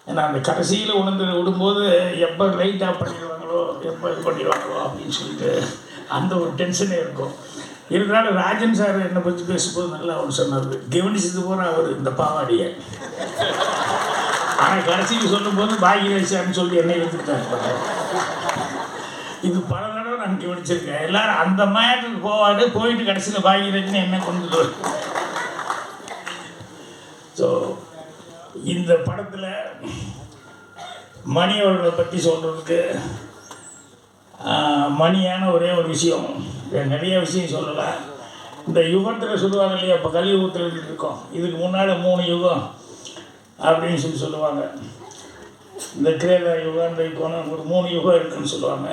ஏன்னா அந்த கடைசியில் உணர்ந்து விடும்போது எப்போ லைட் ஆஃப் பண்ணிடுவாங்களோ, எப்போ இது பண்ணிடுவாங்களோ அப்படின்னு சொல்லிட்டு அந்த ஒரு டென்ஷனே இருக்கும். இருந்தாலும் ராஜன் சார் என்னை பற்றி பேசும்போது நல்லா அவர் சொன்னார், கவனிச்சது போகிற அவர் இந்த பாவாடியை. ஆனால் கடைசிக்கு சொல்லும்போது பாகியராஜான்னு சொல்லி என்னை எடுத்துக்கிட்டாங்க. இது பல தடவை நான் கவனிச்சிருக்கேன். எல்லாரும் அந்த மேட்டுக்கு போவாடு, போயிட்டு கடைசியில் பாகியராஜ்னு என்ன கொண்டு வரும். ஸோ இந்த படத்தில் மணி அவர்களை பற்றி சொல்கிறதுக்கு மணியான ஒரே ஒரு விஷயம், நிறைய விஷயம் சொல்லலாம். இந்த யுகத்தில் சொல்லுவாங்க இல்லையா, இப்போ கலியுகத்தில் இருக்கோம், இதுக்கு முன்னால் 3 யுகம் அப்படின்னு சொல்லுவாங்க. இந்த கிரேத யுகம், இந்த யுகம், ஒரு 3 யுகம் இருக்குதுன்னு சொல்லுவாங்க.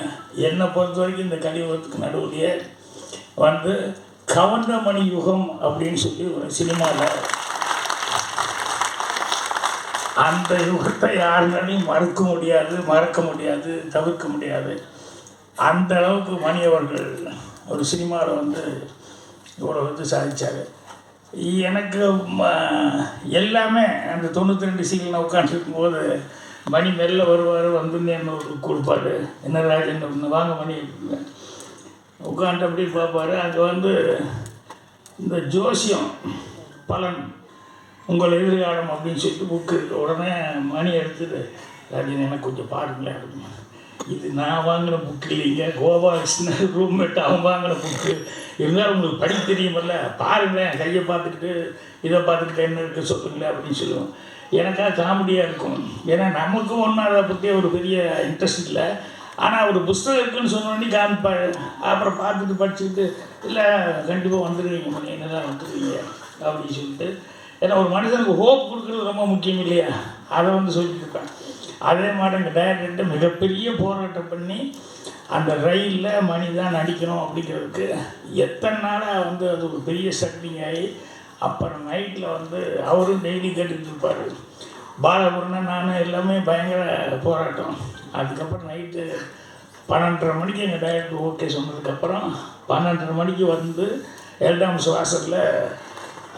என்னை பொறுத்த வரைக்கும் இந்த கலியுகத்துக்கு நடுவுலையே வந்து கவுண்டமணி யுகம் அப்படின்னு சொல்லி ஒரு சினிமாவில், அந்த யுகத்தை யாருனாலையும் மறக்க முடியாது, தவிர்க்க முடியாது. அந்த அளவுக்கு மணி அவர்கள் ஒரு சினிமாவில் வந்து இவ்வளோ வந்து சாதித்தார். எனக்கு எல்லாமே அந்த 92 சீக்கிரம் உட்காந்துருக்கும்போது மணி மெல்ல வருவார், வந்து என்ன கொடுப்பாரு, என்ன ராஜன் ஒன்று வாங்க மணி உட்காந்து அப்படி பார்ப்பார். அங்கே வந்து இந்த ஜோசியம் பலன் உங்கள் எதிர்காலம் அப்படின்னு சொல்லிட்டு புக்கு இருக்குது. உடனே மணி எடுத்துட்டு, ராஜன் எனக்கு கொஞ்சம் பாருங்களேன் அப்படின்னு. இது நான் வாங்கின புக்கு இல்லைங்க, கோபாலகிருஷ்ணன் ரூம்மேட் அவன் வாங்கின புக்கு. இருந்தாலும் உங்களுக்கு படிக்க தெரியுமில்ல, பாருங்களேன், கையை பார்த்துக்கிட்டு இதை பார்த்துக்கிட்டு என்ன இருக்குது சொல்லுங்களேன் அப்படின்னு சொல்லுவோம். எனக்காக காமெடியாக இருக்கும். ஏன்னா நமக்கும் ஒன்றும் அதை பற்றி ஒரு பெரிய இன்ட்ரெஸ்ட் இல்லை. ஆனால் ஒரு புஸ்தகம் இருக்குதுன்னு சொன்னோடனே காமிப்பார். அப்புறம் பார்த்துட்டு படிச்சுக்கிட்டு, இல்லை கண்டிப்பாக வந்துடுவீங்க மணி, என்னதான் வந்துடுவீங்க அப்படின்னு சொல்லிட்டு. ஏன்னா ஒரு மனுஷனுக்கு ஹோப் கொடுக்குறது ரொம்ப முக்கியம் இல்லையா, அதை வந்து சொல்லிட்டு இருப்பேன். அதே மாதிரி எங்கள் டைரக்டர்கிட்ட மிகப்பெரிய போராட்டம் பண்ணி அந்த ரயிலில் மணி தான் நடிக்கணும் அப்படிங்கிறதுக்கு எத்தனை நாளாக வந்து அது ஒரு பெரிய சக்திங் ஆகி, அப்புறம் நைட்டில் வந்து அவரும் டெய்லி கேட்டுக்கிட்டு இருப்பார். பாலபுரனா நான் எல்லாமே பயங்கர போராட்டம். அதுக்கப்புறம் நைட்டு 12:30 மணிக்கு எங்கள் டைரக்டர் ஓகே சொன்னதுக்கப்புறம் 12:30 மணிக்கு வந்து எல்டாம்ஸ் வாசலில்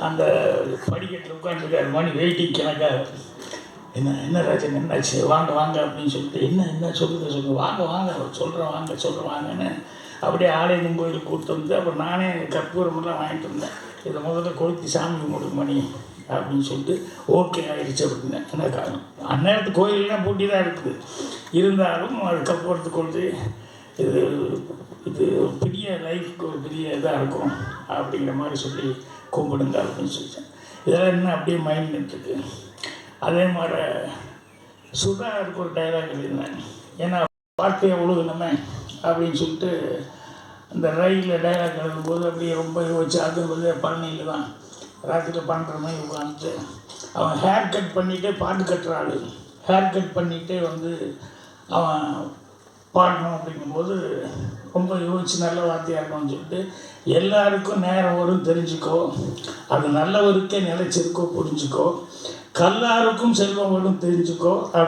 அந்த படிக்கட்டில் உட்காந்துருக்காரு மணி, வெயிட்டிங் கணக்காக. என்ன ராஜன் என்னாச்சு, வாங்க அப்படின்னு சொல்லிட்டு, என்ன சொல்லுங்கள் வாங்க சொல்கிறேன் வாங்கன்னு அப்படியே ஆலயம் கோயிலுக்கு கூப்பிட்டு வந்து, அப்புறம் நானே கற்பூரமெல்லாம் வாங்கிட்டு வந்தேன். இதை முதல்ல கொளுத்தி சாமி கும்பிடுங்க மணி அப்படின்னு சொல்லிட்டு ஓகே ஆகிடுச்சு அப்படின்னேன். என்ன அந்நேரத்து கோயிலெலாம் பூட்டி தான் இருக்குது, இருந்தாலும் அது கற்பூரத்தை கொண்டு இது பெரிய லைஃப்க்கு ஒரு பெரிய இதாக இருக்கும் அப்படிங்கிற மாதிரி சொல்லி கும்பிடுங்க அப்படின்னு சொல்லிட்டேன். இதெல்லாம் இன்னும் அப்படியே மைண்ட் நின்றுருக்கு. அதே மாதிரி சுதாருக்கு ஒரு டைலாக் எழுதினேன். ஏன்னா வார்த்தையை ஒழுகணுமே அப்படின்னு சொல்லிட்டு அந்த ரயிலில் டைலாக் எழுதும்போது அப்படியே ரொம்ப யோசிச்சு, அது வந்து பழனியில் தான் ராத்திரியில் 12:30 மணிக்கு உட்காந்துட்டு அவன் ஹேர் கட் பண்ணிகிட்டே பாட்டு கட்டுற ஆள், ஹேர் கட் பண்ணிகிட்டே வந்து அவன் பாடணும் அப்படிங்கும்போது ரொம்ப யோசிச்சு நல்ல வார்த்தையாக இருக்கணும்னு சொல்லிட்டு, எல்லாருக்கும் நேரம் வரும் தெரிஞ்சுக்கோ, அது நல்லவருக்கே நிலைச்சிருக்கோ புரிஞ்சுக்கோ, கல்லாருக்கும் செல்வம் வரும் தெரிஞ்சுக்கோ, அதை